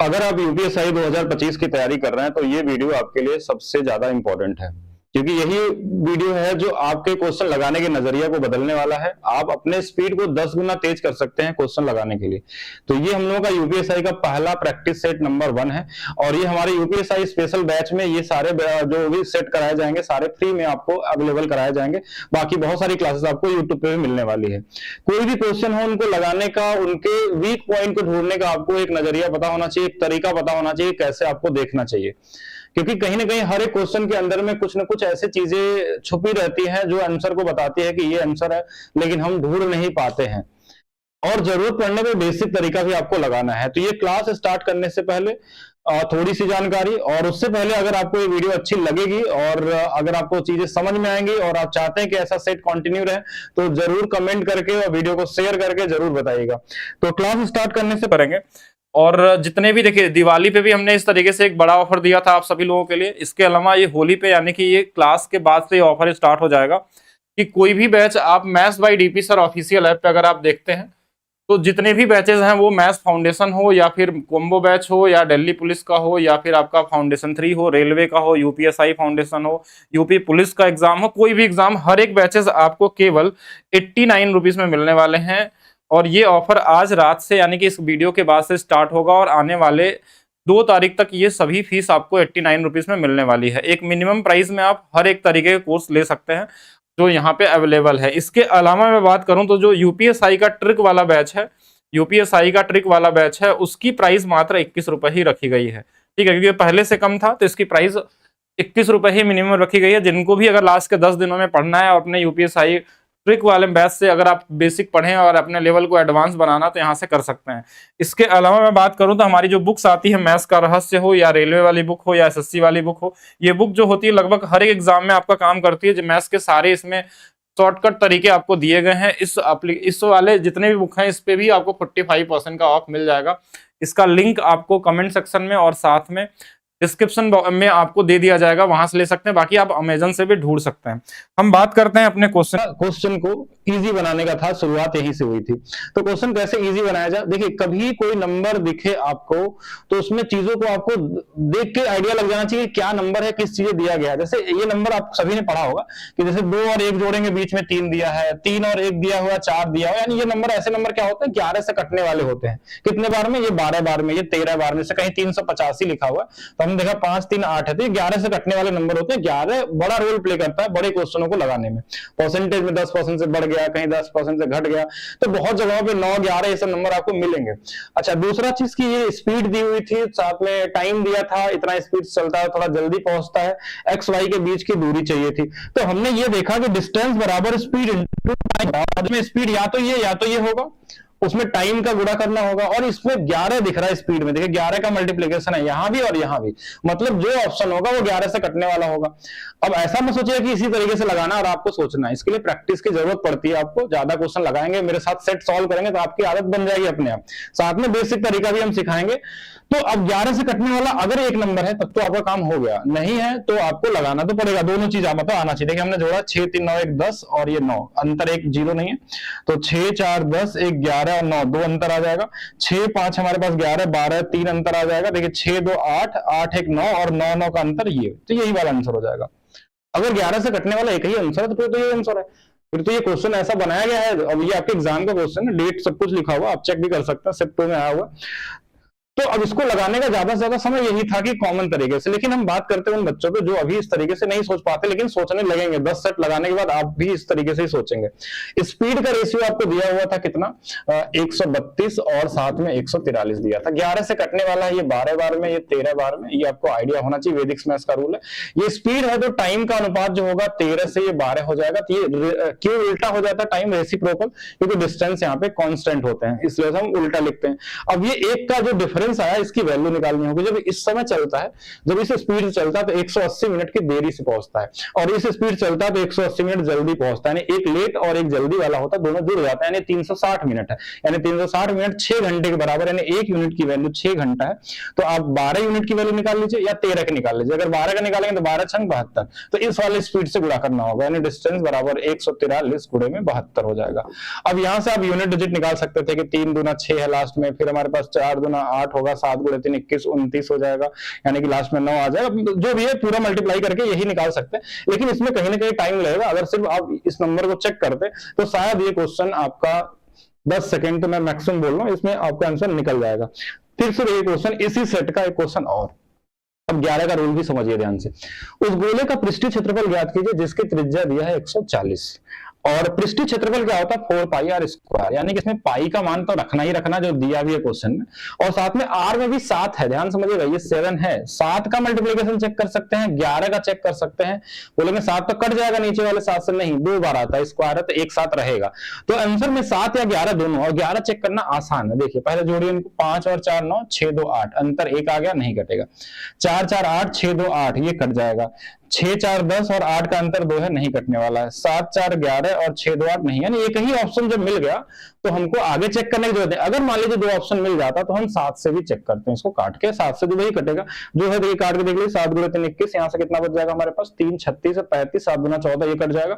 अगर आप यूपीएसआई 2025 की तैयारी कर रहे हैं तो ये वीडियो आपके लिए सबसे ज्यादा इंपॉर्टेंट है, क्योंकि यही वीडियो है जो आपके क्वेश्चन लगाने के नजरिया को बदलने वाला है। आप अपने स्पीड को 10 गुना तेज कर सकते हैं क्वेश्चन लगाने के लिए। तो ये हम लोगों का यूपीएसआई का पहला प्रैक्टिस सेट नंबर 1 है, और ये हमारे यूपीएसआई स्पेशल बैच में ये सारे जो भी सेट कराए जाएंगे सारे फ्री में आपको अवेलेबल कराए जाएंगे। बाकी बहुत सारी क्लासेस आपको यूट्यूब पे भी मिलने वाली है। कोई भी क्वेश्चन हो उनको लगाने का, उनके वीक पॉइंट को ढूंढने का आपको एक नजरिया पता होना चाहिए, एक तरीका पता होना चाहिए कैसे आपको देखना चाहिए, क्योंकि कहीं ना कहीं हर एक क्वेश्चन के अंदर में कुछ ना कुछ ऐसी चीजें छुपी रहती हैं जो आंसर को बताती है कि ये आंसर है, लेकिन हम ढूंढ नहीं पाते हैं। और जरूरत पड़ने पर बेसिक तरीका भी आपको लगाना है। तो ये क्लास स्टार्ट करने से पहले थोड़ी सी जानकारी, और उससे पहले अगर आपको ये वीडियो अच्छी लगेगी और अगर आपको चीजें समझ में आएंगी और आप चाहते हैं कि ऐसा सेट कंटिन्यू रहे, तो जरूर कमेंट करके और वीडियो को शेयर करके जरूर बताइएगा। तो क्लास स्टार्ट करने से करेंगे। और जितने भी देखिए, दिवाली पे भी हमने इस तरीके से एक बड़ा ऑफर दिया था आप सभी लोगों के लिए। इसके अलावा ये होली पे, यानी कि ये क्लास के बाद से ये ऑफर स्टार्ट हो जाएगा कि कोई भी बैच आप maths by DP sir official app पे अगर आप देखते हैं तो जितने भी बैचेस हैं वो मैथ्स फाउंडेशन हो या फिर कॉम्बो बैच हो या दिल्ली पुलिस का हो या फिर आपका फाउंडेशन 3 हो, रेलवे का हो, यूपीएसआई फाउंडेशन हो, यूपी पुलिस का एग्जाम हो, कोई भी एग्जाम, हर एक बैचेस आपको केवल 89 रुपीज में मिलने वाले हैं। और ये ऑफर आज रात से, यानी कि इस वीडियो के बाद से स्टार्ट होगा और आने वाले 2 तारीख तक ये सभी फीस आपको 89 रुपीज में मिलने वाली है। एक मिनिमम प्राइस में आप हर एक तरीके के कोर्स ले सकते हैं जो यहाँ पे अवेलेबल है। इसके अलावा मैं बात करूं तो जो यूपीएसआई का ट्रिक वाला बैच है, यूपीएसआई का ट्रिक वाला बैच है, उसकी प्राइस मात्र 21 रुपए ही रखी गई है। ठीक है, क्योंकि पहले से कम था तो इसकी प्राइस 21 रुपए ही मिनिमम रखी गई है। जिनको भी अगर लास्ट के 10 दिनों में पढ़ना है और अपने यूपीएसआई ट्रिक वाले बैच से अगर आप बेसिक पढ़ें और अपने लेवल को एडवांस बनाना, तो यहाँ से कर सकते हैं। इसके अलावा मैं बात करूं तो हमारी जो बुक्स आती है, मैथ्स का रहस्य हो या रेलवे वाली बुक हो या एसएससी वाली बुक हो, ये बुक जो होती है लगभग हर एक एग्जाम में आपका काम करती है। मैथ्स के सारे इसमें शॉर्टकट तरीके आपको दिए गए हैं। इस वाले जितने भी बुक हैं इस पे भी आपको 45% का ऑफ मिल जाएगा। इसका लिंक आपको कमेंट सेक्शन में और साथ में डिस्क्रिप्शन में आपको दे दिया जाएगा, वहां से ले सकते हैं। बाकी आप अमेजन से भी ढूंढ सकते हैं। हम बात करते हैं अपने क्वेश्चन को इजी बनाने का था, शुरुआत यहीं से हुई थी। तो क्वेश्चन कैसे इजी बनाया जाए, देखिए कभी कोई नंबर दिखे आपको तो उसमें चीजों को आपको देख के आइडिया लग जाना चाहिए क्या नंबर है, किस चीजें दिया गया है। जैसे ये नंबर आप सभी ने पढ़ा होगा कि जैसे 2 और 1 जोड़ेंगे बीच में 3 दिया है, 3 और 1 दिया हुआ 4 दिया हुआ, यानी ये नंबर ऐसे नंबर क्या होते हैं 11 से कटने वाले होते हैं। कितने बार में, ये 12 बार में, ये 13 बार में, से कहीं 385 लिखा हुआ, तो हमने देखा 5 3 8 है, तो ये 11 से कटने वाले नंबर होते हैं। 11 बड़ा रोल प्ले करता है बड़े क्वेश्चनों को लगाने में। परसेंटेज में 10% से बढ़ गया, कहीं 10% से घट गया, तो बहुत जगहों पे 9 11 ये सब नंबर आपको मिलेंगे। अच्छा, दूसरा चीज की ये स्पीड दी हुई थी, साथ में टाइम दिया था, इतना स्पीड चलता है, थोड़ा जल्दी पहुंचता है, एक्स वाई के बीच की दूरी चाहिए थी। तो हमने ये देखा कि डिस्टेंस बराबर स्पीड इंटू टाइम, में स्पीड या तो ये होगा, उसमें टाइम का गुणा करना होगा, और इसमें 11 दिख रहा है स्पीड में, देखिए 11 का मल्टीप्लिकेशन है यहां भी और यहां भी, मतलब जो ऑप्शन होगा वो 11 से कटने वाला होगा। अब ऐसा मत सोचिए कि इसी तरीके से लगाना और आपको सोचना है, इसके लिए प्रैक्टिस की जरूरत पड़ती है। आपको ज्यादा क्वेश्चन लगाएंगे, मेरे साथ सेट सॉल्व करेंगे तो आपकी आदत बन जाएगी अपने आप। साथ में बेसिक तरीका भी हम सिखाएंगे। तो अब 11 से कटने वाला अगर एक नंबर है तब तो आपका काम हो गया, नहीं है तो आपको लगाना तो पड़ेगा। दोनों चीज मतलब आना चाहिए। देखिए हमने जोड़ा 6 3 9 1 10 और ये 9, अंतर एक 0 नहीं है, तो 6 4 10 1 11 और 9 2 अंतर आ जाएगा। 6 5 हमारे पास 11 12 3 अंतर आ जाएगा। देखिए 6 2 8 8 1 9 और 9 9 का अंतर ये, तो यही वाला आंसर हो जाएगा। अगर 11 से कटने वाला एक ही आंसर है तो फिर तो ये आंसर है, फिर तो ये क्वेश्चन ऐसा बनाया गया है। अब ये आपके एग्जाम का क्वेश्चन है, डेट सब कुछ लिखा हुआ, आप चेक भी कर सकते हैं, सेट 2 में आया हुआ। तो अब इसको लगाने का ज्यादा से ज्यादा समय यही था कि कॉमन तरीके से। लेकिन हम बात करते हैं उन बच्चों पे जो अभी इस तरीके से नहीं सोच पाते, लेकिन सोचने लगेंगे। 10 सेट लगाने के बाद आप भी इस तरीके से ही सोचेंगे। स्पीड का रेशियो आपको दिया हुआ था कितना, 132 और साथ में 143 दिया था। 11 से कटने वाला है, ये 12 बार में, ये 13 बार में, ये आपको आइडिया होना चाहिए। वैदिक मैथ्स का रूल है। ये स्पीड है तो टाइम का अनुपात जो होगा 13 से ये 12 हो जाएगा। तो ये क्यों उल्टा हो जाता है टाइम, रेसिप्रोकल, क्योंकि डिस्टेंस यहाँ पे कांस्टेंट होते हैं, इसलिए हम उल्टा लिखते हैं। अब ये एक का जो डिफरेंस आया इसकी वैल्यू निकालनी होगी। जब इस समय चलता है, जब इस स्पीड से चलता है तो 180 मिनट की देरी से पहुंचता है, और इस स्पीड चलता है तो 180 मिनट जल्दी पहुंचता है। यानी एक लेट और एक जल्दी वाला होता है, दोनों जुड़ जाता है, यानी 360 मिनट है। यानी 360 मिनट 6 घंटे के बराबर, यानी 1 यूनिट की वैल्यू 6 घंटा है। तो आप 12 यूनिट की वैल्यू निकाल लीजिए या 13 की निकाल लीजिए। अगर 12 का निकालेंगे तो 12 छंग 72, तो इस वाले स्पीड से गुणा करना होगा, यानी डिस्टेंस बराबर 143 गुणे में 72 हो जाएगा। अब यहां से आप यूनिट डिजिट निकाल सकते थे कि 3 दूना 6 है लास्ट में, फिर हमारे पास 4 दूना 8 60 होगा, 7 गुणे 3 21 29 हो जाएगा, यानी कि लास्ट में 9 आ जाएगा। जो भी है पूरा मल्टीप्लाई करके यही निकाल सकते हैं, लेकिन इसमें कहीं ना कहीं टाइम लगेगा। अगर सिर्फ आप इस नंबर को चेक करते तो शायद ये क्वेश्चन आपका 10 सेकंड, तो मैं मैक्सिमम बोल रहा हूँ, इसमें आपका आंसर निकल जाएगा। फिर से ये क्वेश्चन, इसी सेट का एक क्वेश्चन और। अब 11 का रूल भी समझिए ध्यान से। उस गोले का पृष्ठीय क्षेत्रफल ज्ञात कीजिए जिसकी त्रिज्या दिया है 140, और पृष्ठीय क्षेत्रफल क्या होता है 4 पाई आर स्क्वायर, यानी कि इसमें पाई का मान तो रखना ही रखना जो दिया भी है क्वेश्चन में, और साथ में आर में भी 7 है, ध्यान समझिएगा, ये 7 है। 7 का मल्टीप्लिकेशन चेक कर सकते हैं, 11 का चेक कर सकते हैं। बोलेंगे 7 तो कट जाएगा नीचे वाले 7 से, नहीं, 2 बार आता है, स्क्वायर है तो एक साथ रहेगा। तो आंसर में 7 या 11 दोनों, और 11 चेक करना आसान है। देखिए पहले जोड़िए इनको, 5 और 4 9, 6 2 8, अंतर 1 आ गया, नहीं कटेगा। 4 4 8, 6 2 8, ये कट जाएगा। 6 4 10 और 8 का अंतर 2 है, नहीं कटने वाला है। 7 4 11 और 6 2 8 नहीं, यानी एक ही ऑप्शन जब मिल गया तो हमको आगे चेक करने की जरूरत है। अगर मान लीजिए 2 ऑप्शन मिल जाता तो हम 7 से भी चेक करते हैं, इसको काट के 7 से तो वही कटेगा जो है, देखिए काट के देख लीजिए, 7 गुणे 3 21, यहाँ से कितना बच जाएगा हमारे पास 3 36 है 35, 7 गुना 14, ये कट जाएगा।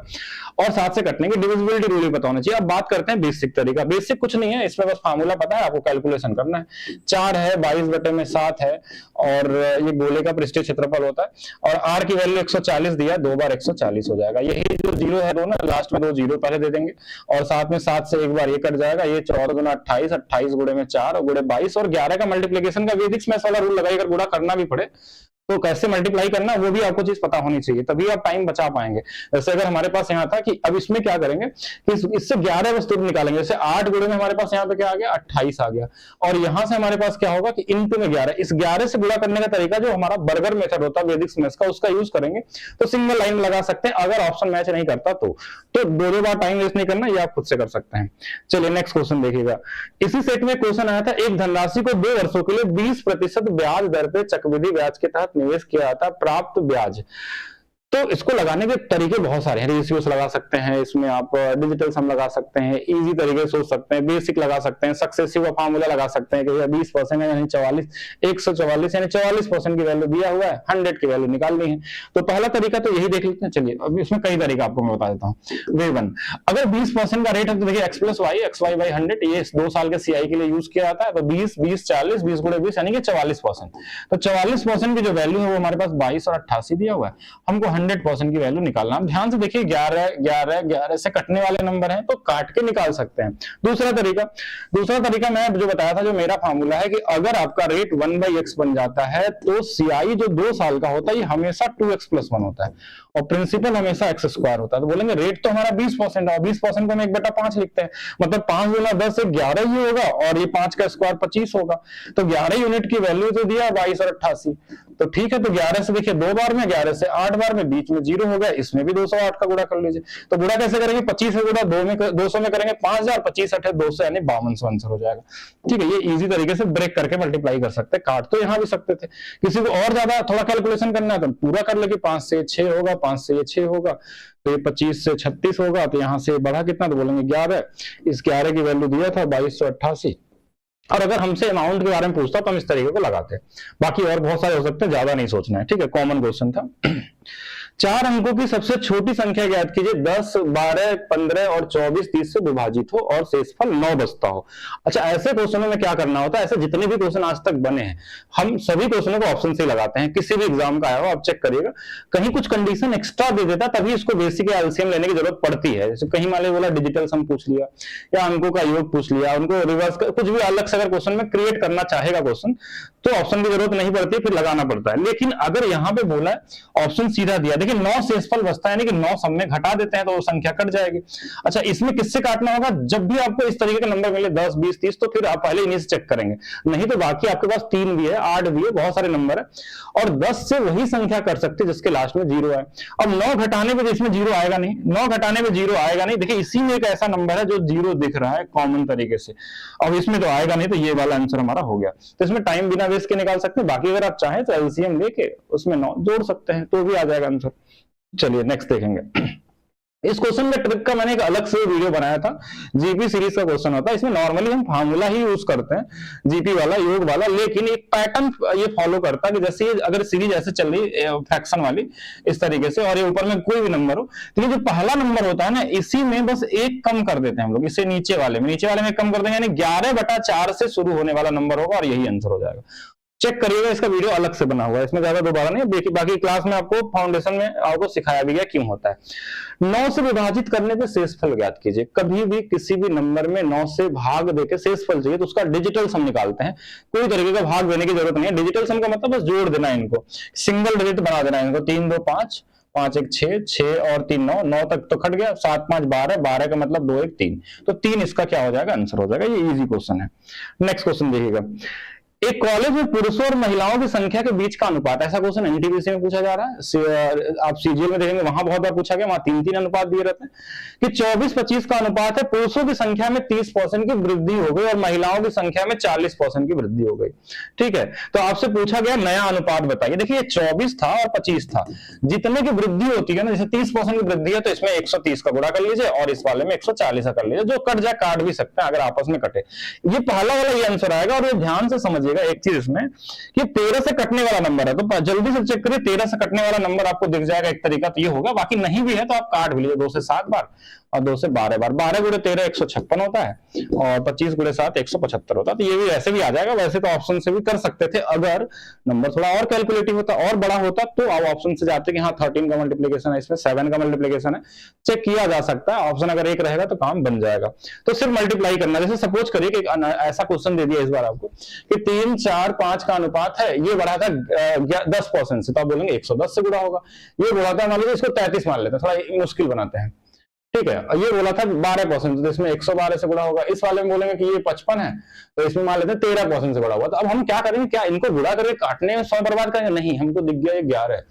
और 7 से कटने की डिविजिबिलिटी रूल ही पता होना चाहिए। अब बात करते हैं बेसिक तरीका। बेसिक कुछ नहीं है, इसमें बस फार्मूला पता है, आपको कैलकुलेशन करना है। 4 है, 22/7 है, और ये गोले का पृष्ठीय क्षेत्रफल होता है, और आर की वैल्यू 140 दिया, 2 बार 140 हो जाएगा। यही जो 0 है दो ना, लास्ट में 2 0 पहले दे देंगे, और साथ में 7 से एक बार ये कट जाएगा। ये 14 गुना 28, 28 गुणे में 4 और गुणे 22, और 11 का मल्टीप्लिकेशन का वैदिक मैथ्स वाला रूल लगाकर गुणा करना भी पड़े तो कैसे मल्टीप्लाई करना वो भी आपको चीज पता होनी चाहिए, तभी आप टाइम बचा पाएंगे। जैसे अगर हमारे पास यहाँ था कि अब इसमें क्या करेंगे कि इससे 11 वस्तु निकालेंगे। जैसे 8 गुणे में हमारे पास यहाँ पे क्या आ गया 28 आ गया, और यहां से हमारे पास क्या होगा कि इनटू में 11। इस 11 से गुणा करने का तरीका जो हमारा बर्गर मेथड होता है वैदिक मैथ्स का, उसका यूज करेंगे तो सिंगल लाइन लगा सकते हैं। अगर ऑप्शन मैच नहीं करता तो 2 बार टाइम वेस्ट नहीं करना, ये आप खुद से कर सकते हैं। चलिए नेक्स्ट क्वेश्चन देखिएगा। इसी सेट में क्वेश्चन आया था, एक धनराशि को 2 वर्षों के लिए 20% ब्याज दर पे चक्रवृद्धि ब्याज के तहत निवेश किया जाता है, प्राप्त ब्याज। तो इसको लगाने के तरीके बहुत सारे हैं। रेशियोस लगा सकते हैं, इसमें आप डिजिटल सम लगा सकते हैं, इजी तरीके से सोच सकते हैं, बेसिक लगा सकते हैं, सक्सेसिव का फार्मूला लगा सकते हैं कि 20% है यानी 44, 144 यानी 44% की वैल्यू दिया हुआ है, 100 की वैल्यू निकालनी है। तो पहला तरीका तो यही देख लेते हैं। चलिए अब इसमें कई तरीका आपको मैं बता देता हूँ। वे वन, अगर 20% का रेट है तो देखिए x + y, xy by 100, ये 2 साल के CI के लिए यूज किया जाता है। तो 20 20 40, 20 गुणे 20 यानी कि 44%। तो 44% की जो वैल्यू है वो हमारे पास 22 और 88 दिया हुआ है, हमको 100% की वैल्यू निकालना। ध्यान से देखिए 11 11 11 से कटने वाले नंबर हैं तो काट के निकाल सकते हैं। दूसरा तरीका मैं जो बताया था, जो मेरा फार्मूला है कि अगर आपका रेट 1/x बन जाता है तो CI जो 2 साल का होता है ये हमेशा 2x + 1 होता है, और प्रिंसिपल हमेशा x² होता है। तो बोलेंगे रेट तो हमारा 20% है, 20% को हम 1/5 लिखते हैं, मतलब 5 गुना 10 से 11 ही होगा, और ये 5 का स्क्वायर 25 होगा। तो 11 यूनिट की वैल्यू तो दिया 22 और 88, तो ठीक है। तो 11 से देखिए 2 बार में, 11 से 8 बार में, बीच में 0 हो गया, इसमें भी 208 का गुणा कर लीजिए। तो गुणा कैसे करेंगे, 25 से गुणा 200 में करेंगे 5000, 25 8 200 यानी 5200 आंसर हो जाएगा। ठीक है, ये इजी तरीके से ब्रेक करके मल्टीप्लाई कर सकते हैं। काट तो यहाँ भी सकते थे, किसी को और ज्यादा थोड़ा कैलकुलेशन करना है तो पूरा कर ले कि 5 से 6 होगा, 5 से 6 होगा, तो ये 25 से 36 होगा, तो यहाँ से बढ़ा कितना, तो बोलेंगे 11। इस 11 की वैल्यू दिया था 2288। और अगर हमसे अमाउंट के बारे में पूछता तो हम इस तरीके को लगाते हैं। बाकी और बहुत सारे हो सकते हैं, ज्यादा नहीं सोचना है। ठीक है, कॉमन क्वेश्चन था। 4 अंकों की सबसे छोटी संख्या ज्ञात कीजिए 10 12 15 और 24 30 से विभाजित हो और शेषफल 9 बचता हो। अच्छा, ऐसे क्वेश्चनों में क्या करना होता है, ऐसे जितने भी क्वेश्चन आज तक बने हैं हम सभी क्वेश्चनों को ऑप्शन से लगाते हैं। किसी भी एग्जाम का आया हो आप चेक करिएगा, कहीं कुछ कंडीशन एक्स्ट्रा दे देता तभी इसको बेसिक या एलसीएम लेने की जरूरत पड़ती है। जैसे कहीं मान बोला डिजिटल सम पूछ लिया या अंकों का योग पूछ लिया, उनको रिवर्स कुछ भी अलग से अगर क्वेश्चन में क्रिएट करना चाहेगा क्वेश्चन तो ऑप्शन की जरूरत नहीं पड़ती, फिर लगाना पड़ता है। लेकिन अगर यहाँ पे बोला है ऑप्शन सीधा दिया, देखिए 9 शेषफल बचता है, यानी कि 9 सब में घटा देते हैं तो वो संख्या कट जाएगी। अच्छा, इसमें किससे काटना होगा, जब भी आपको इस तरीके के नंबर मिले 10 20 30 तो फिर आप पहले इन्हीं से चेक करेंगे, नहीं तो बाकी आपके पास 3 भी है, 8 भी है, बहुत सारे नंबर है, और 10 से वही संख्या कर सकते जिसके लास्ट में 0 है। अब 9 घटाने में इसमें 0 आएगा नहीं, 9 घटाने में 0 आएगा नहीं। देखिए इसी में एक ऐसा नंबर है जो 0 दिख रहा है कॉमन तरीके से, अब इसमें तो आएगा नहीं, तो ये वाला आंसर हमारा हो गया। तो इसमें टाइम बिना वेस्ट के निकाल सकते हैं। बाकी अगर आप चाहें तो एलसीएम लेके उसमें 9 जोड़ सकते हैं तो भी आ जाएगा आंसर। चलिए नेक्स्ट देखेंगे। इस क्वेश्चन में ट्रिक का मैंने एक अलग से वीडियो बनाया था, जीपी सीरीज का क्वेश्चन होता है, इसमें नॉर्मली हम फार्मूला ही यूज करते हैं, जीपी वाला, योग वाला, लेकिन एक पैटर्न ये फॉलो करता है कि जैसे अगर सीरीज ऐसे चल रही फ्रैक्शन वाली इस तरीके से, और ये ऊपर में कोई भी नंबर हो, तो ये जो पहला नंबर होता है ना, इसी में बस एक कम कर देते हैं हम लोग, इसे नीचे वाले में कम कर देंगे, यानी 11/4 से शुरू होने वाला नंबर होगा और यही आंसर हो जाएगा। चेक करिएगा, इसका वीडियो अलग से बना हुआ है, इसमें ज्यादा दोबारा नहीं, बाकी क्लास में आपको फाउंडेशन में आपको सिखाया भी गया क्यों होता है। 9 से विभाजित करने पे शेषफल ज्ञात कीजिए। कभी भी किसी भी नंबर में 9 से भाग देके शेषफल चाहिए तो उसका डिजिटल सम निकालते हैं, कोई तरीके का भाग देने की जरूरत नहीं है। डिजिटल सम का मतलब बस जोड़ देना है इनको, सिंगल डिजिट बना देना है इनको। 3 2 5, 5 1 6, 6 और 3 9, 9 तक तो खट गया, 7 5 12, 12 का मतलब 2 1 3, तो 3 इसका क्या हो जाएगा, आंसर हो जाएगा। ये इजी क्वेश्चन है। नेक्स्ट क्वेश्चन देखिएगा, एक कॉलेज में पुरुषों और महिलाओं की संख्या के बीच का अनुपात, ऐसा क्वेश्चन एनटीपीसी में पूछा जा रहा है, आप सीजीएल में देखेंगे वहां बहुत बार पूछा गया, वहां 3 अनुपात दिए रहते हैं कि 24-25 का अनुपात है, पुरुषों की संख्या में 30% की वृद्धि हो गई और महिलाओं की संख्या में 40% की वृद्धि हो गई। ठीक है, तो आपसे पूछा गया नया अनुपात बताइए। देखिए 24 था और 25 था, जितने की वृद्धि होती है ना, जैसे 30% की वृद्धि है तो इसमें 130 का गुणा कर लीजिए और इस वाले में 140 का कर लीजिए, जो कट जाए काट भी सकते हैं अगर आपस में कटे। ये पहला वाला ये आंसर आएगा। और ये ध्यान से समझिए एक चीज इसमें कि 13 से कटने वाला नंबर है, तो जल्दी से चेक करिए, 13 से कटने वाला नंबर आपको दिख जाएगा एक तरीका तो ये होगा, बाकी नहीं भी है तो आप काट भी लीजिए 2 से 7 बार और 2 से 12 बार। 12 गुणे 13 156 होता है और 25 गुणे 7 175 होता है। तो ये भी ऐसे भी आ जाएगा, वैसे तो ऑप्शन से भी कर सकते थे, अगर नंबर थोड़ा और कैलकुलेटिव होता और बड़ा होता तो आप ऑप्शन से जाते कि हाँ 13 का मल्टीप्लीकेशन है, इसमें 7 का मल्टीप्लीकेशन है, चेक किया जा सकता है। ऑप्शन अगर एक रहेगा तो काम बन जाएगा, तो सिर्फ मल्टीप्लाई करना। जैसे सपोज करिए कि ऐसा क्वेश्चन दे दिया इस बार आपको कि 3 4 5 का अनुपात है, ये बढ़ा था 10% से, तो आप बोलेंगे 110 से गुणा होगा। ये बोला था, मान लीजिए इसको 33 मान लेते हैं, थोड़ा मुश्किल बनाते हैं। ठीक है, ये बोला था 12%, तो इसमें 112 से गुणा होगा। इस वाले में बोलेंगे कि ये 55 है, तो इसमें मान लेते हैं 13% से गुणा हुआ। तो अब हम क्या करेंगे, क्या इनको गुणा करके काटने में 100 बर्बाद करेंगे? नहीं, हमको दिख गया ये 11 है,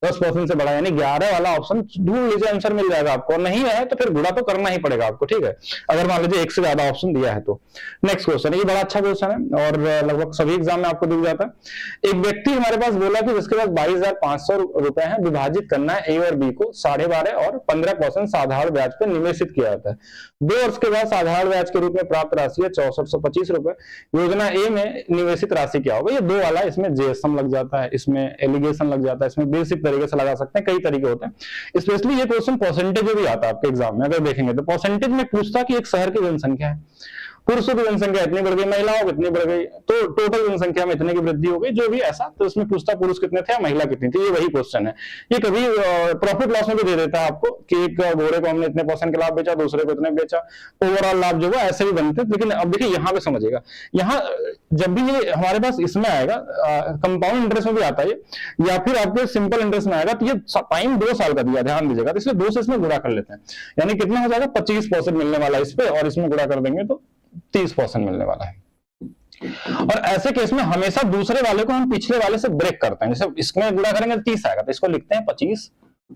10% से बड़ा, यानी 11 वाला ऑप्शन ढूंढ लीजिए, आंसर मिल जाएगा आपको। नहीं है तो फिर गुणा तो करना ही पड़ेगा आपको। ठीक है, अगर मान लीजिए एक से ज्यादा ऑप्शन दिया है तो। नेक्स्ट क्वेश्चन, ये बड़ा अच्छा क्वेश्चन है और लगभग सभी एग्जाम में आपको दिख जाता है। एक व्यक्ति हमारे पास बोला कि जिसके पास 22,500 रुपए है, विभाजित करना है ए और बी को 12.5 और 15% साधारण ब्याज पर निवेशित किया जाता है। 2 वर्ष के बाद साधारण ब्याज के रूप में प्राप्त राशि है 6425 रुपए। योजना ए में निवेशित राशि क्या होगा? ये 2 वाला, इसमें जेएसएम लग जाता है, इसमें एलिगेशन लग जाता है, इसमें बेसिक तरीके से लगा सकते हैं, कई तरीके होते हैं। स्पेशली ये क्वेश्चन परसेंटेज में भी आता है आपके एग्जाम में, अगर देखेंगे तो परसेंटेज में पूछता कि एक शहर की जनसंख्या है, पुरुषों की जनसंख्या इतनी बढ़ गई, महिलाओं कितनी बढ़ गई, तो टोटल जनसंख्या में इतने की वृद्धि हो गई, जो भी ऐसा, तो उसमें पूछता पुरुष कितने थे, महिला कितनी थी। ये वही क्वेश्चन है। ये कभी प्रॉफिट लॉस में भी दे देता है आपको कि एक घोड़े को हमने इतने % के लाभ बेचा, दूसरे को इतने बेचा, ओवरऑल लाभ जो है ऐसे भी बनते हैं। लेकिन अब देखिए यहाँ पे समझिएगा, यहाँ जब भी ये हमारे पास इसमें आएगा, कंपाउंड इंटरेस्ट में भी आता है या फिर आपके सिंपल इंटरेस्ट में आएगा, तो ये टाइम 2 साल का दिया, ध्यान दीजिएगा, तो इसलिए 2 से इसमें गुणा कर लेते हैं, यानी कितना हो जाएगा 25% मिलने वाला इस पे, और इसमें गुणा कर देंगे तो 30% मिलने वाला है। और ऐसे केस में हमेशा दूसरे वाले को हम पिछले वाले से ब्रेक करते हैं। जैसे इसमें गुणा करेंगे तो 30 आएगा, तो इसको लिखते हैं 25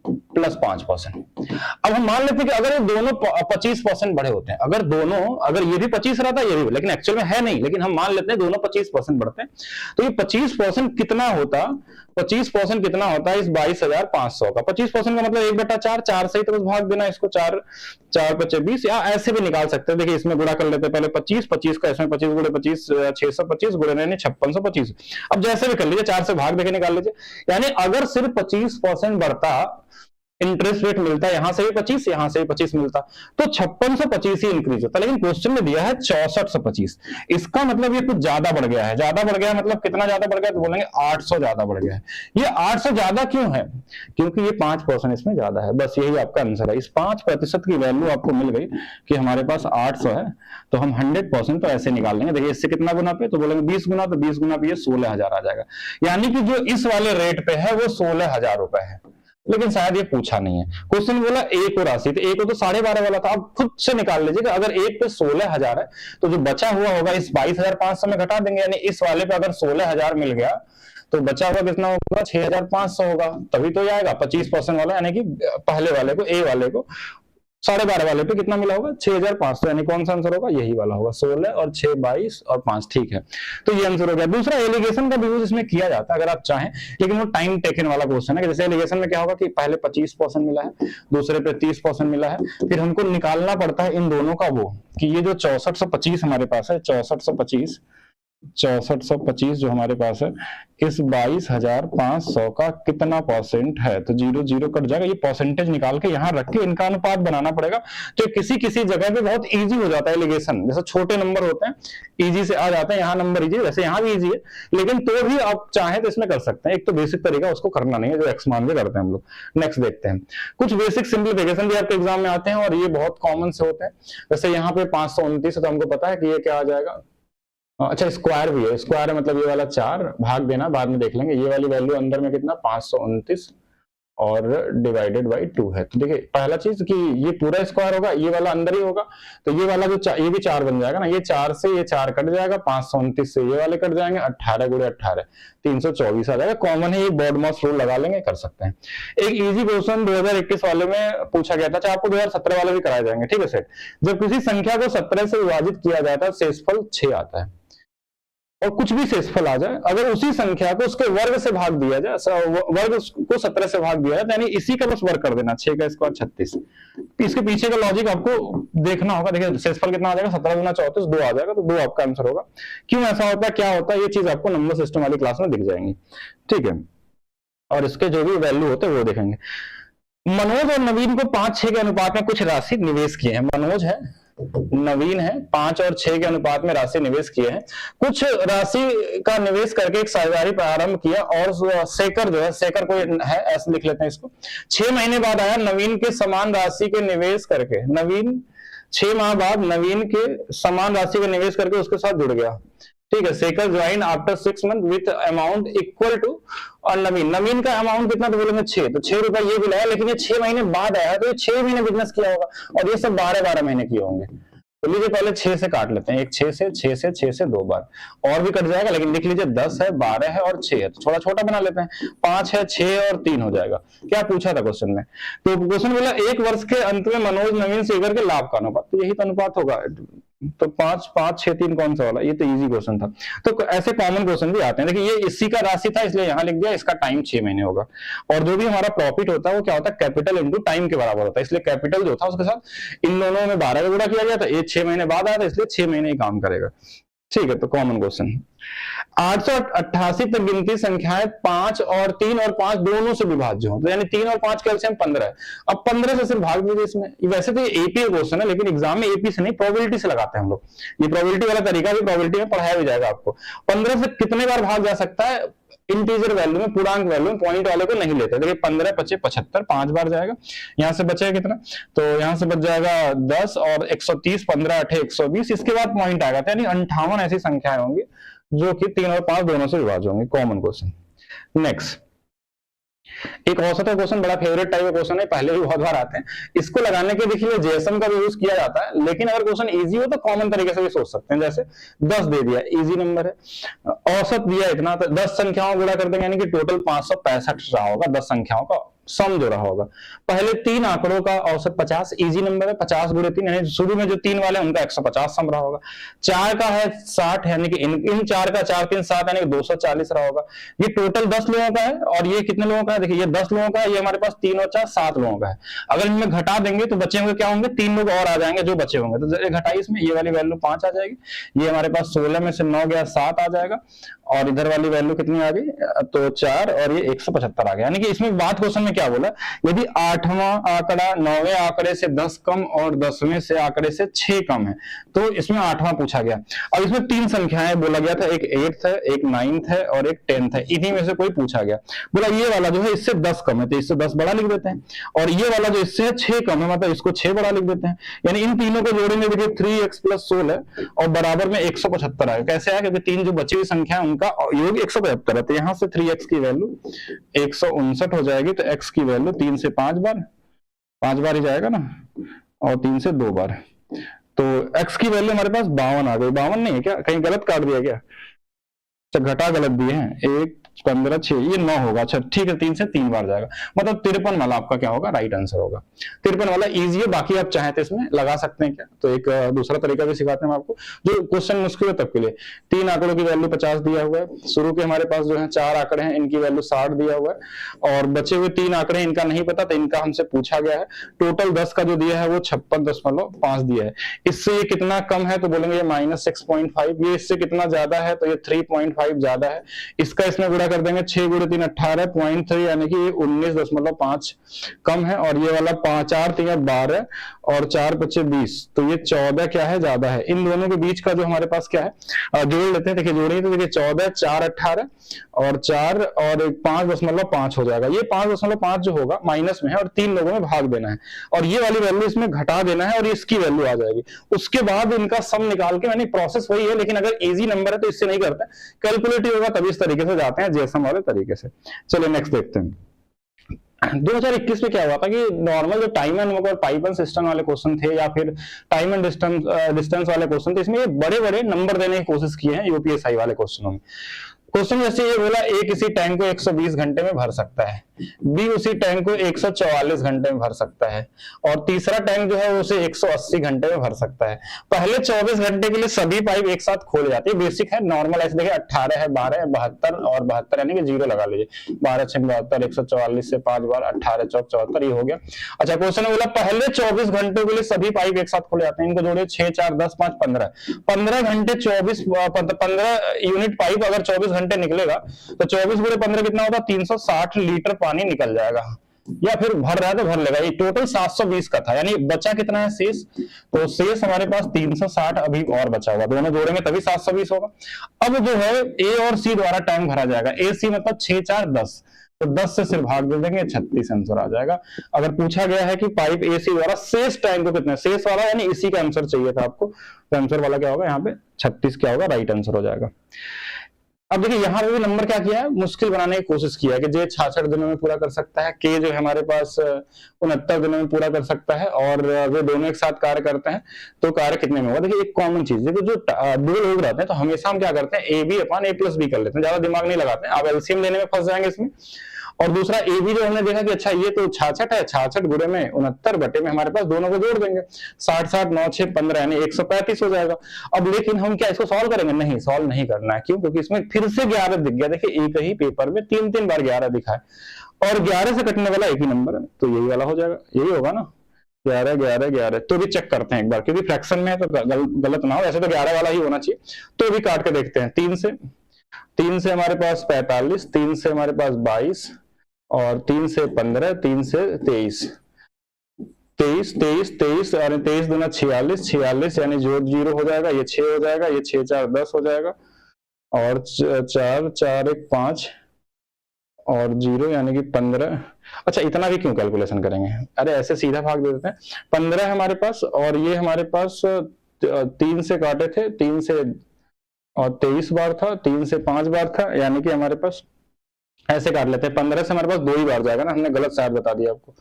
प्लस 5%। अब हम मान लेते हैं कि अगर ये दोनों 25% बढ़े होते हैं, अगर ये भी 25 रहता है, ये भी, लेकिन एक्चुअल में है नहीं, लेकिन हम मान लेते हैं दोनों 25% बढ़ते हैं, तो ये 25% कितना होता? 25% कितना होता है इस 22,500 का? 25% का मतलब 1/4, 4 से ही तो बस भाग देना इसको, 4 4 5 20, या ऐसे भी निकाल सकते हैं। देखिए इसमें गुणा कर लेते हैं पहले 25 का, इसमें 25 गुणे 25 625 गुणे 5625। अब जैसे भी कर लीजिए, 4 से भाग देके निकाल लीजिए। यानी अगर सिर्फ 25% बढ़ता, इंटरेस्ट रेट मिलता, यहां से भी 25, यहां से भी 25 मिलता, तो 5625 ही इंक्रीज होता। लेकिन क्वेश्चन में दिया है 6425, इसका मतलब ये कुछ ज्यादा बढ़ गया है। ज्यादा बढ़ गया है मतलब कितना ज्यादा बढ़ गया? तो बोलेंगे 800 ज्यादा बढ़ गया है। ये 800 ज्यादा क्यों है? क्योंकि ये 5% इसमें ज्यादा है, बस यही आपका आंसर है। इस 5% की वैल्यू आपको मिल गई कि हमारे पास 800 है, तो हम 100% तो ऐसे निकाल लेंगे। देखिए इससे कितना गुना पे, तो बोलेंगे 20 गुना, तो 20 गुना पे ये 16,000 आ जाएगा। यानी कि जो इस वाले रेट पे है वो 16,000 रुपए है, लेकिन शायद ये पूछा नहीं है। क्वेश्चन बोला ए को राशि, तो ए को तो 12.5 वाला था। आप खुद से निकाल लीजिएगा, अगर एक पे 16,000 है तो जो बचा हुआ होगा इस 22,500 में घटा देंगे, यानी इस वाले पे अगर 16,000 मिल गया तो बचा हुआ कितना होगा? 6,500 होगा, तभी तो ये आएगा 25% वाला, यानी कि पहले वाले को, ए वाले को 12.5 वाले पे कितना मिला होगा 6500, यानी कौन सा आंसर होगा, यही वाला होगा 16 और 6 22 और 5, ठीक है। तो ये आंसर हो गया। दूसरा एलिगेशन का भी यूज इसमें किया जाता है अगर आप चाहें, लेकिन वो टाइम टेकन वाला क्वेश्चन है कि जैसे एलिगेशन में क्या होगा कि पहले 25% मिला है, दूसरे पे 30% मिला है, फिर हमको निकालना पड़ता है इन दोनों का वो कि ये जो 6425 हमारे पास है, 6425 जो हमारे पास है, इस 22,500 का कितना परसेंट है, तो 0 0 कट जाएगा। ये परसेंटेज निकाल के यहाँ रख के इनका अनुपात बनाना पड़ेगा। तो किसी किसी जगह पे बहुत इजी हो जाता है एलिगेशन, जैसे छोटे नंबर होते हैं इजी से आ जाते हैं, यहाँ नंबर इजी, वैसे यहाँ भी इजी है, लेकिन तो भी आप चाहें तो इसमें कर सकते हैं। एक तो बेसिक तरीका उसको करना नहीं है जो एक्स मान के करते हैं हम लोग। नेक्स्ट देखते हैं, कुछ बेसिक सिंप्लीफिकेशन भी आपके एग्जाम में आते हैं और ये बहुत कॉमन से होते हैं। जैसे यहाँ पे 529 है तो हमको पता है कि ये क्या आ जाएगा, अच्छा स्क्वायर भी है, स्क्वायर है मतलब ये वाला 4 भाग देना, बाद में देख लेंगे। ये वाली वैल्यू अंदर में कितना 529 और डिवाइडेड बाई 2 है। तो देखिए पहला चीज कि ये पूरा स्क्वायर होगा, ये वाला अंदर ही होगा, तो ये वाला जो ये भी 4 बन जाएगा ना, ये 4 से ये 4 कट जाएगा, 529 से ये वाले कट जाएंगे, 18 गुणे 18 324 आ जाएगा। कॉमन है, ये बॉडमॉस रूल लगा लेंगे, कर सकते हैं। एक इजी क्वेश्चन 2021 वाले में पूछा गया था, चाहे आपको 2017 वाले भी कराए जाएंगे, ठीक है सेट। जब किसी संख्या को 17 से विभाजित किया जाता है शेषफल 6 आता है, और कुछ भी शेषफल आ जाए, अगर उसी संख्या को उसके वर्ग से भाग दिया जाए, वर्ग को 17 से भाग दिया जाए, यानी इसी का बस वर्ग कर देना, 6 का स्क्वायर 36। इसके पीछे का लॉजिक आपको देखना होगा। देखिए शेषफल कितना आ जाएगा, 17 गुना 34 2 आ जाएगा, तो 2 आपका आंसर होगा। क्यों ऐसा होता है, क्या होता है, ये चीज आपको नंबर सिस्टम वाली क्लास में दिख जाएंगी, ठीक है। और इसके जो भी वैल्यू होते हैं वो देखेंगे। मनोज और नवीन को 5-6 के अनुपात में कुछ राशि निवेश किए हैं। मनोज है, नवीन है, 5 और 6 के अनुपात में राशि निवेश किए हैं। कुछ राशि का निवेश करके एक साझेदारी प्रारंभ किया, और शेखर जो है, शेखर कोई है ऐसे लिख लेते हैं इसको, 6 महीने बाद आया नवीन के समान राशि के निवेश करके, नवीन 6 माह बाद नवीन के समान राशि का निवेश करके उसके साथ जुड़ गया, ठीक है। Shekhar join after 6 month with amount equal to, और नवीन का अमाउंट कितना, तो बोलेंगे 6, तो 6 रुपए ये भी लाया, लेकिन ये 6 महीने बाद आया, तो ये 6 महीने बिजनेस किया होगा, और ये सब 12-12 महीने किए होंगे। तो लीजिए पहले 6 से काट लेते हैं, एक 6 से 6 से 6 से 2 बार, और भी कट जाएगा, लेकिन लिख लीजिए 10 है, 12 है और 6 है, तो थोड़ा छोटा बना लेते हैं, 5 है, 6 और 3 हो जाएगा। क्या पूछा था क्वेश्चन में, तो क्वेश्चन बोला 1 वर्ष के अंत में मनोज नवीन शेखर के लाभ का अनुपात, तो यही तो अनुपात होगा। तो 5 5 6 3 कौन सा वाला, ये तो इजी क्वेश्चन था। तो ऐसे कॉमन क्वेश्चन भी आते हैं। देखिए ये इसी का राशि था इसलिए यहां लिख दिया, इसका टाइम 6 महीने होगा, और जो भी हमारा प्रॉफिट होता है वो क्या होता है, कैपिटल इनटू टाइम के बराबर होता है, इसलिए कैपिटल जो था उसके साथ इन दोनों में 12 का गुणा किया गया था, ये 6 महीने बाद आया था, इसलिए 6 महीने ही काम करेगा, ठीक है। तो कॉमन क्वेश्चन 888 तक गिनती संख्याएं 5 और 3 और 5 दोनों से विभाज्य हो, तो यानी 3 और 5 का एलसीएम 15 है। अब 15 से सिर्फ भाग दीजिए इसमें। वैसे तो ये एपी क्वेश्चन है, लेकिन एग्जाम में एपी से नहीं प्रोबेबिलिटी से लगाते हैं हम लोग। ये प्रोबेबिलिटी वाला तरीका भी प्रोबेबिलिटी में पढ़ाया भी जाएगा आपको। 15 से कितने बार भाग जा सकता है, इंटीजर वैल्यू में, पूर्णांक वैल्यू में, पॉइंट वाले को नहीं लेते। देखिए 15 25 75 5 बार जाएगा, यहां से बचेगा कितना, तो यहां से बच जाएगा 10 और 130, 15 8 120, इसके बाद पॉइंट आएगा, यानी 58 ऐसी संख्याएं होंगी जो कि 3 और 5 दोनों से विभाज्य होंगे। Common question. नेक्स्ट एक औसत क्वेश्चन, बड़ा फेवरेट टाइप का क्वेश्चन है, पहले भी बहुत बार आते हैं। इसको लगाने के देखिए जेएसएम का भी यूज किया जाता है, लेकिन अगर क्वेश्चन इजी हो तो कॉमन तरीके से भी सोच सकते हैं। जैसे 10 दे दिया, इजी नंबर है, औसत दिया इतना, तो 10 संख्याओं गुणा कर देंगे, यानी कि टोटल 565 रहा होगा, 10 संख्याओं का सम जो रहा होगा। पहले 3 आंकड़ों का औसत 50, इजी नंबर है, 50 गुणे 3, यानी शुरू में जो 3 वाले उनका 150 सम रहा होगा। 4 का है 60, यानी कि इन 4 का 4 3 7, यानी कि 240 रहा होगा। ये टोटल 10 लोगों का है, और ये कितने लोगों का है, देखिए ये 10 लोगों का है, ये हमारे पास 3 और 4 7 लोगों का है। अगर इनमें घटा देंगे तो बचे होंगे क्या होंगे, 3 लोग और आ जाएंगे जो बचे होंगे, तो घटाई इसमें, ये वाली वैल्यू 5 आ जाएगी, ये हमारे पास 16 में से 9 गया 7 आ जाएगा, और इधर वाली वैल्यू कितनी आ गई, तो 4, और ये 175 आ गया। यानी कि इसमें बात क्वेश्चन में क्या बोला, यदि 8वां आंकड़ा 9वें आंकड़े से 10 कम और 10वें से आंकड़े से 6 कम है, तो इसमें 8वां पूछा गया। अब इसमें 3 संख्याएं बोला गया था, एक 8th है, एक 9th है और एक 10th है, इन्हीं में से कोई पूछा गया। बोला ये वाला जो है इससे 10 कम है, तो इससे 10 बड़ा लिख देते हैं, और ये वाला जो इससे 6 कम है, मतलब इसको 6 बड़ा लिख देते हैं। यानी इन तीनों को जोड़ेंगे, देखिए 3x + 16 और बराबर में 175 आएगा। कैसे आया, क्योंकि 3 जो बची हुई संख्या है उनका योग 175 है, तो यहां से 3x की वैल्यू 159 हो जाएगी, तो x की वैल्यू 3 से 5 बार ही जाएगा ना, और 3 से 2 बार, तो x की वैल्यू हमारे पास 52 आ गई। 52 नहीं है क्या, कहीं गलत काट दिया क्या, तो घटा गलत दिए हैं, 1 15 6, ये 9 होगा। अच्छा ठीक है, 3 से 3 बार जाएगा, मतलब 53 वाला आपका क्या होगा, राइट आंसर होगा। 53 वाला इजी है, बाकी आप चाहें तो इसमें लगा सकते हैं क्या। तो एक दूसरा तरीका भी सिखाते हैं हम आपको, जो क्वेश्चन मुश्किल है तब के लिए। 3 आंकड़ों की वैल्यू 50 दिया हुआ है, शुरू के हमारे पास जो है 4 आंकड़े हैं, इनकी वैल्यू 60 दिया हुआ है, और बचे हुए 3 आंकड़े इनका नहीं पता, तो इनका हमसे पूछा गया है। टोटल 10 का जो दिया है वो 56.5 दिया है। इससे ये कितना कम है, तो बोलेंगे ये -6.5, ये इससे कितना ज्यादा है, तो ये 3.5 ज्यादा है। इसका इसमें गुणा कर देंगे, 6 × 3 18, 0.3 यानी कि 19.5 कम है, और ये वाला 4 × 3 12 और 4 × 5 20, तो ये 14 क्या है, ज्यादा है। इन दोनों के बीच का जो हमारे पास क्या है, जोड़ लेते हैं, देखिए जोड़ेंगे तो देखिए 14 4 18 और 4 और 5.5 हो जाएगा। ये 5.5 जो होगा माइनस में है और 3 लोगों में भाग देना है, और ये वाली वैल्यू इसमें घटा देना है और इसकी वैल्यू आ जाएगी। उसके बाद इनका सम निकाल के, यानी प्रोसेस वही है, लेकिन अगर इजी नंबर है तो इससे नहीं करते, कैलकुलेटिव होगा तभी इस तरीके से जाते हैं, जेएसएम वाले तरीके से। चलिए नेक्स्ट देखते हैं। 2021 में क्या हुआ था कि नॉर्मल जो time and pipe and system वाले क्वेश्चन थे, या फिर टाइम एंड डिस्टेंस वाले क्वेश्चन थे, इसमें ये बड़े बड़े नंबर देने की कोशिश की है यूपीएसआई वाले क्वेश्चनों में। क्वेश्चन जैसे ये बोला, ए किसी टैंक को 120 घंटे में भर सकता है, बी उसी टैंक को 144 घंटे में भर सकता है, और तीसरा टैंक जो है उसे 180 घंटे में भर सकता है। पहले 24 घंटे के लिए सभी पाइप एक साथ खोल जाती है, बेसिक है, नॉर्मल ऐसे देखिए 18 है, 12 है, 72 और 72 यानी कि 0 लगा लीजिए, 12 6 72, 144 से 5 बार 18 चौक 74, ये हो गया। अच्छा क्वेश्चन बोला पहले 24 घंटों के लिए सभी पाइप एक साथ खोले जाते हैं, इनको जोड़िए 6 4 10 5 15, 15 घंटे 15 यूनिट पाइप अगर 24 घंटे निकलेगा तो 24 × 15 कितना होगा, 360 लीटर पानी निकल जाएगा, या फिर भर रहा है तो भर लेगा। ये टोटल 720 का था, यानी बचा कितना है, शेष, तो शेष हमारे पास 360 अभी और बचा हुआ, दोनों जोड़ेंगे तभी 720 होगा। अब जो है ए और सी द्वारा टैंक भरा जाएगा, ए सी मतलब 6 4 10, तो 10 से सिर्फ भाग दे देंगे, 36 आंसर आ जाएगा। अगर पूछा गया है कि पाइप ए सी द्वारा शेष टैंक को कितना, शेष वाला यानी इसी का आंसर चाहिए था आपको, तो आंसर वाला क्या होगा यहाँ पे 36 क्या होगा, राइट आंसर हो जाएगा। अब देखिए यहाँ पे भी नंबर क्या किया है, मुश्किल बनाने की कोशिश किया है कि जे 66 दिनों में पूरा कर सकता है, के जो है हमारे पास 69 दिनों में पूरा कर सकता है, और वे दोनों एक साथ कार्य करते हैं तो कार्य कितने में होगा। देखिए एक कॉमन चीज, देखिए जो दो लोग रहते हैं तो हमेशा हम क्या करते हैं, a b upon a plus b कर लेते हैं, ज्यादा दिमाग नहीं लगाते हैं, आप एलसीएम लेने में फंस जाएंगे इसमें। और दूसरा ए बी जो हमने देखा कि अच्छा ये तो 66 है, 66 गुणे में 69 बटे में हमारे पास दोनों को जोड़ देंगे, 60 60 9 6 15 यानी 135 हो जाएगा। अब लेकिन हम क्या इसको सॉल्व करेंगे, नहीं सॉल्व नहीं करना है, क्यों, क्योंकि इसमें फिर से 11 दिख गया। देखिए एक ही पेपर में 3 बार 11 दिखा है, और 11 से कटने वाला एक ही नंबर है, तो यही वाला हो जाएगा, यही होगा ना, 11 11 11। तो भी चेक करते हैं एक बार, क्योंकि फ्रैक्शन में है तो गलत ना हो, ऐसे तो 11 वाला ही होना चाहिए, तो भी काट के देखते हैं। 3 से हमारे पास 45, 3 से हमारे पास 22, और 3 से 15, 3 से 23, 23 और 23 दूना 46, 46 यानी जो 0 हो जाएगा, ये 6 हो जाएगा, ये 6 4 10 हो जाएगा, और 4 4 1 5 और 0 यानी कि 15। अच्छा इतना भी क्यों कैलकुलेशन करेंगे, अरे ऐसे सीधा भाग दे देते हैं। 15 हमारे पास, और ये हमारे पास 3 से काटे थे, 3 से और 23 बार था, 3 से 5 बार था, यानी कि हमारे पास ऐसे काट लेते हैं। 15 से हमारे पास 2 ही बार जाएगा ना, हमने गलत शायद बता दिया आपको,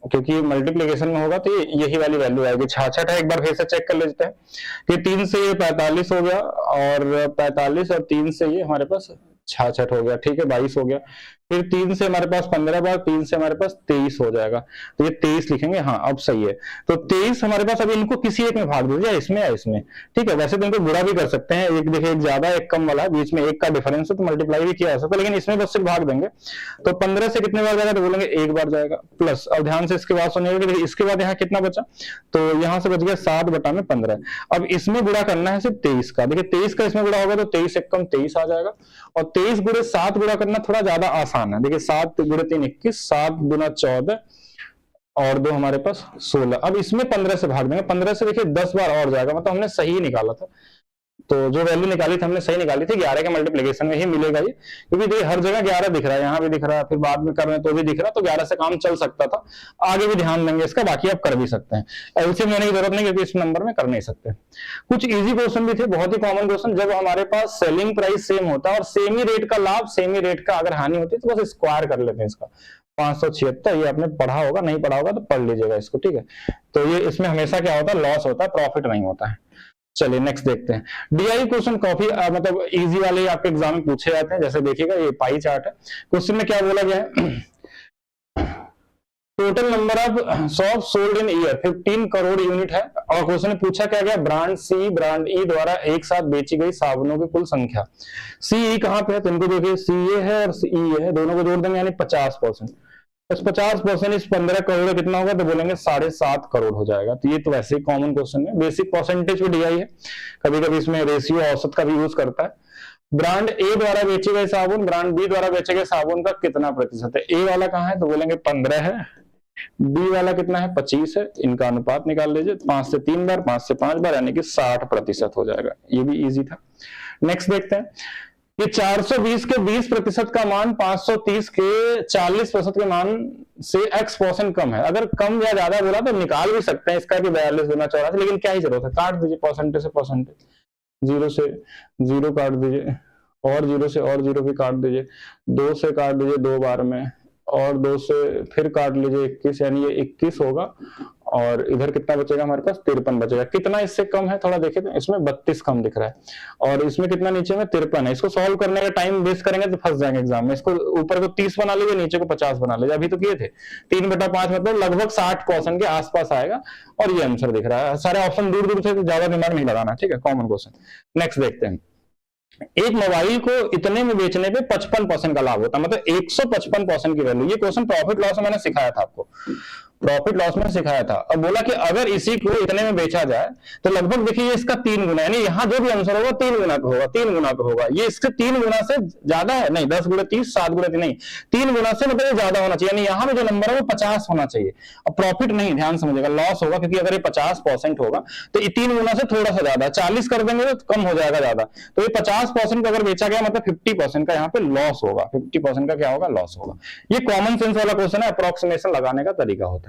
क्योंकि मल्टीप्लिकेशन में होगा तो यही वाली वैल्यू आएगी। 66 है, एक बार फिर से चेक कर लेते हैं कि 3 से ये 45 हो गया, और 45 और 3 से ये हमारे पास 66 हो गया, ठीक है 22 हो गया। फिर 3 से हमारे पास 15 बार, 3 से हमारे पास 23 हो जाएगा, तो ये 23 लिखेंगे, हाँ अब सही है। तो 23 हमारे पास, अब इनको किसी एक में भाग दीजिए, इसमें या इसमें, ठीक है। वैसे तो इनको गुणा भी कर सकते हैं, एक देखिए एक ज्यादा एक कम वाला है, बीच में एक का डिफरेंस है तो मल्टीप्लाई भी किया जा सकता है, लेकिन इसमें बस सिर्फ भाग देंगे। तो 15 से कितने बार जाएगा, तो बोलेंगे एक बार जाएगा, प्लस अब ध्यान से इसके बाद सुनिएगा, देखिए इसके बाद यहाँ कितना बचा, तो यहाँ से बच गया 7 बटा में 15। अब इसमें गुणा करना है सिर्फ 23 का, देखिए 23 का इसमें गुणा होगा तो 23 एक कम 23 आ जाएगा, और 23 गुणे 7 गुणा करना थोड़ा ज्यादा आसान है। देखिए 7 गुणे 3 21, 7 गुना 14 और 2 हमारे पास 16। अब इसमें 15 से भाग देंगे, 15 से देखिए 10 बार और जाएगा, मतलब हमने सही निकाला था, तो जो वैल्यू निकाली थी हमने सही निकाली थी, 11 के मल्टीप्लिकेशन में ही मिलेगा ये, क्योंकि देखिए हर जगह 11 दिख रहा है, यहाँ भी दिख रहा है, फिर बाद में कर रहे हैं तो भी दिख रहा है, तो 11 से काम चल सकता था। आगे भी ध्यान देंगे इसका, बाकी आप कर भी सकते हैं, एलसीएम लेने की जरूरत नहीं, क्योंकि इस नंबर में कर नहीं सकते। कुछ इजी क्वेश्चन भी थे, बहुत ही कॉमन क्वेश्चन, जब हमारे पास सेलिंग प्राइस सेम होता है और सेम ही रेट का लाभ सेम ही रेट का अगर हानि होती है, तो बस स्क्वायर कर लेते हैं इसका। 576, ये आपने पढ़ा होगा, नहीं पढ़ा होगा तो पढ़ लीजिएगा इसको, ठीक है। तो ये इसमें हमेशा क्या होता है, लॉस होता है, प्रॉफिट नहीं होता है। चलिए नेक्स्ट देखते हैं। डीआई क्वेश्चन काफी मतलब इजी वाले आपके एग्जाम में पूछे जाते हैं। जैसे देखिएगा ये पाई चार्ट है, क्वेश्चन में क्या बोला गया है, total number of shop sold in year 15 crore unit है, और क्वेश्चन में पूछा क्या गया, ब्रांड सी ब्रांड ई द्वारा एक साथ बेची गई साबुनों की कुल संख्या। सी ई कहां पे है, तो इनको देखिए सी ए है और सी ई है, दोनों को जोड़ देंगे यानी 50%। बस 50% इस 15 करोड़ कितना होगा, तो बोलेंगे 7.5 करोड़ हो जाएगा। तो ये तो वैसे ही कॉमन क्वेश्चन है, बेसिक परसेंटेज पे डीआई है, कभी कभी इसमें रेशियो औसत का भी यूज करता है। ब्रांड ए द्वारा बेचे गए साबुन ब्रांड बी द्वारा बेचे गए साबुन का कितना प्रतिशत है। ए वाला कहाँ है, तो बोलेंगे 15 है, बी वाला कितना है 25 है, इनका अनुपात निकाल लीजिए 5 से 3 बार 5 से 5 बार यानी कि 60% हो जाएगा। ये भी इजी था। नेक्स्ट देखते हैं, ये 420 के 20% का मान 530 के 40% के मान से x% कम है। अगर कम या ज्यादा बोला तो निकाल भी सकते हैं इसका कि 42 गुना 84, लेकिन क्या ही जरूरत है, काट दीजिए परसेंटेज से परसेंटेज, 0 से 0 काट दीजिए, और 0 से और 0 भी काट दीजिए, 2 से काट दीजिए 2 बार में, और 2 से फिर काट लीजिए 21, यानी ये 21 होगा, और इधर कितना बचेगा हमारे पास 53 बचेगा। कितना इससे कम है थोड़ा देखिए, तो इसमें 32 कम दिख रहा है, और इसमें कितना नीचे में 53 है। इसको सॉल्व करने का टाइम वेस्ट करेंगे तो फंस जाएंगे एग्जाम में। इसको ऊपर को 30 बना लीजिए, नीचे को 50 बना लीजिए, अभी तो किए थे 3/5 मतलब लगभग 60% के आसपास आएगा, और ये आंसर दिख रहा है। सारे ऑप्शन दूर दूर से, ज्यादा दिमाग नहीं लगाना, ठीक है, कॉमन क्वेश्चन। नेक्स्ट देखते हैं, एक मोबाइल को इतने में बेचने पे 55% का लाभ होता है, मतलब 155% की वैल्यू। ये क्वेश्चन प्रॉफिट लॉस में मैंने सिखाया था आपको, प्रॉफिट लॉस में सिखाया था। अब बोला कि अगर इसी को इतने में बेचा जाए तो लगभग देखिए इसका 3 गुना, यानी यहाँ जो भी आंसर होगा 3 गुना का होगा, 3 गुना का होगा। ये इसके 3 गुना से ज्यादा है, नहीं 10 गुना 30 7 गुना नहीं, 3 गुना से मतलब ये ज्यादा होना चाहिए, यानी यहाँ पे जो नंबर है वो 50 होना चाहिए। अब प्रॉफिट नहीं, ध्यान समझिएगा, लॉस होगा, क्योंकि अगर ये 50% होगा तो ये 3 गुना से थोड़ा सा ज्यादा, 40 कर देंगे तो कम हो जाएगा ज्यादा, तो ये 50% का अगर बेचा गया मतलब 50% का यहाँ पे लॉस होगा, 50% का क्या होगा, लॉस होगा। ये कॉमन सेंस वाला क्वेश्चन है, अप्रोक्सीमेशन लगाने का तरीका होता है।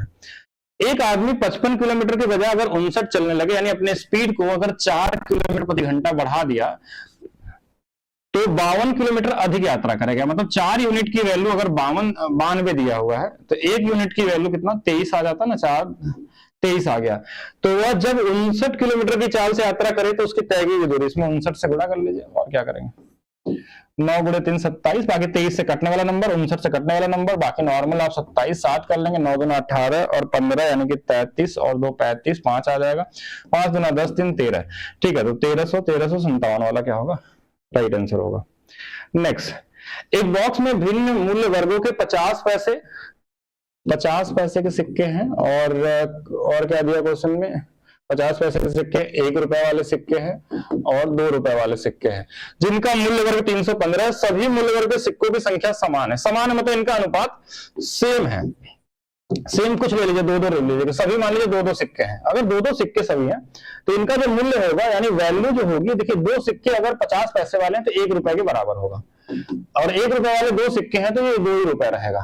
एक आदमी 55 किलोमीटर के बजाय अगर 59 चलने लगे, यानी अपने स्पीड को अगर 4 किलोमीटर प्रति घंटा बढ़ा दिया तो 52 किलोमीटर अधिक यात्रा करेगा। मतलब 4 यूनिट की वैल्यू अगर 92 दिया हुआ है तो 1 यूनिट की वैल्यू कितना 23 आ जाता ना, 4 23 आ गया। तो वह जब 59 किलोमीटर की चाल से यात्रा करे तो उसकी तय की दूरी इसमें 59 से गुणा कर लीजिए, और क्या करेंगे, 9 गुणे 3 27, बाकी 23 से कटने वाला नंबर, 59 से कटने वाला नंबर, बाकी नॉर्मल आप 27 7 कर लेंगे, 9 दूना 18 और 15 यानी कि 33 और 2 35, 5 आ जाएगा, 5 दूना 10 3 13, ठीक है। तो 1357 वाला क्या होगा, राइट आंसर होगा। नेक्स्ट, एक बॉक्स में भिन्न मूल्य वर्गों के 50 पैसे के सिक्के हैं, और क्या दिया क्वेश्चन में, 50 पैसे के सिक्के, 1 रुपए वाले सिक्के हैं और 2 रुपए वाले सिक्के हैं, जिनका मूल्य वर्ग 315 है। सभी मूल्य वर्ग के सिक्कों की संख्या समान है। समान है मतलब इनका अनुपात सेम है, सेम कुछ ले लीजिए, 2-2 ले लीजिए, सभी मान लीजिए 2-2 सिक्के हैं। अगर 2-2 सिक्के सभी हैं तो इनका जो मूल्य होगा यानी वैल्यू जो होगी, देखिए 2 सिक्के अगर 50 पैसे वाले हैं तो 1 रुपए के बराबर होगा, और 1 रुपए वाले 2 सिक्के हैं तो ये 2 ही रुपए रहेगा,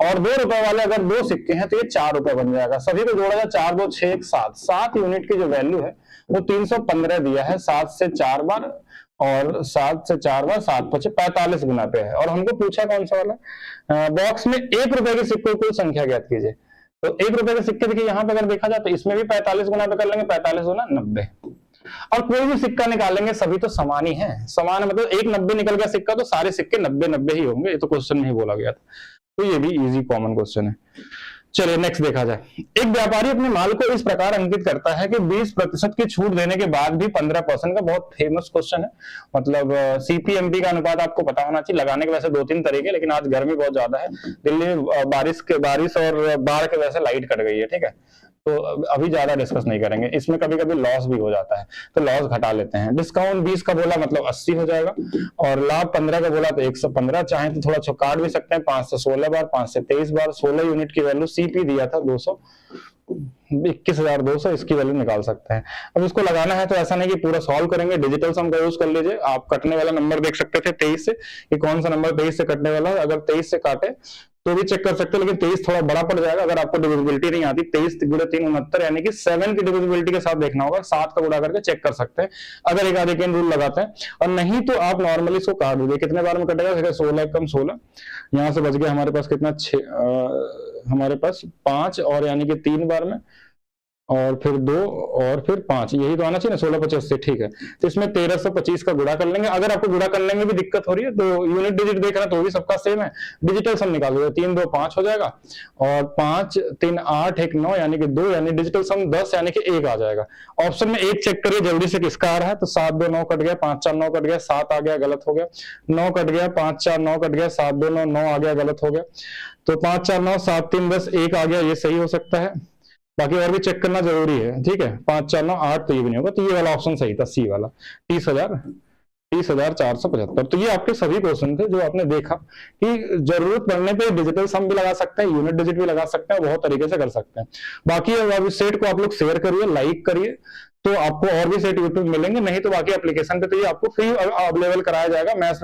और 2 रुपए वाले अगर 2 सिक्के हैं तो ये 4 रुपए बन जाएगा। सभी को जोड़ा जाए, 4 2 6 1 7, 7 यूनिट की जो वैल्यू है वो 315 दिया है, 7 से 4 बार, और 7 से 4 बार 7 5 45 गुना पे है। और हमको पूछा कौन सा वाला, बॉक्स में 1 रुपए के सिक्कों की संख्या ज्ञात कीजिए। तो 1 रुपए के सिक्के देखिए यहाँ पे अगर देखा जाए तो इसमें भी 45 गुना पे कर लेंगे, 45 गुना 90, और कोई भी सिक्का निकालेंगे सभी तो समान ही है। समान मतलब 1 90 निकल गया सिक्का तो सारे सिक्के 90 ही होंगे, ये तो क्वेश्चन नहीं बोला गया था, तो ये भी इजी कॉमन क्वेश्चन है। चलिए नेक्स्ट देखा जाए, एक व्यापारी अपने माल को इस प्रकार अंकित करता है कि 20% की छूट देने के बाद भी 15% का, बहुत फेमस क्वेश्चन है। मतलब सीपीएमपी का अनुपात आपको पता होना चाहिए, लगाने के वैसे 2-3 तरीके, लेकिन आज गर्मी बहुत ज्यादा है, दिल्ली में बारिश और बाढ़ के वजह से लाइट कट गई है, ठीक है, तो अभी ज्यादा डिस्कस नहीं करेंगे। इसमें कभी कभी लॉस भी हो जाता है तो लॉस घटा लेते हैं। डिस्काउंट 20 का बोला मतलब 80 हो जाएगा, और लाभ 15 का बोला तो 115, चाहे तो थोड़ा काट भी सकते हैं, 5 से 16 बार, 5 से 23 बार। 16 यूनिट की वैल्यू सीपी दिया था 200, 21,200, इसकी वैल्यू निकाल सकते हैं। अब इसको लगाना है तो ऐसा नहीं कि पूरा सॉल्व करेंगे, डिजिटल सम का यूज कर लीजिए। आप कटने वाला नंबर देख सकते थे 23 से, कि कौन सा नंबर 23 से कटने वाला है। अगर 23 से काटे तो भी चेक कर सकते हो, लेकिन 23 थोड़ा बड़ा पड़ जाएगा अगर आपको डिविजिबिलिटी नहीं आती। 23 गुणे 3 69, यानी कि 7 की डिविजिबिलिटी के साथ देखना होगा, 7 का गुणा करके चेक कर सकते हैं अगर एक आधे रूल लगाते हैं, और नहीं तो आप नॉर्मली इसको काट दीजिए। कितने बार में कटेगा, 16 कम 16, यहाँ से बच गया हमारे पास कितना, हमारे पास 5, और यानी कि 3 बार में, और फिर 2 और फिर 5, यही तो आना चाहिए ना, 16 25 से, ठीक है। तो इसमें 1325 का गुणा कर लेंगे। अगर आपको गुणा करने में भी दिक्कत हो रही है तो यूनिट डिजिट देख रहे हैं तो भी सबका सेम है, डिजिटल सम निकाल दो, 3 2 5 हो जाएगा, और 5 3 8 1 9 यानी कि 2, यानी डिजिटल सम 10 यानी कि 1 आ जाएगा। ऑप्शन में 1 चेक करिए जल्दी से किसका आ रहा है, तो 7 2 9 कट गया, 5 4 9 कट गया, 7 आ गया, गलत हो गया, 9 कट गया, 5 4 9 कट गया, 7 2 9 9 आ गया, गलत हो गया। तो 5 4 9 7 3 10 1 आ गया, ये सही हो सकता है, बाकी और भी चेक करना जरूरी है, ठीक है। 5 4 9 8 तो ये भी नहीं होगा, तो ये वाला ऑप्शन सही था, सी वाला, 30,475। तो ये आपके सभी क्वेश्चन थे जो आपने देखा कि जरूरत पड़ने पे डिजिटल सम भी लगा सकते हैं, यूनिट डिजिट भी लगा सकते हैं, बहुत तरीके से कर सकते हैं। बाकी अब इस सेट को आप लोग शेयर करिए, लाइक करिए, तो आपको और भी सेट यूट्यूब मिलेंगे, नहीं तो बाकी एप्लीकेशन पे तो ये आपको फ्री अवेलेबल कराया जाएगा। मैथ्स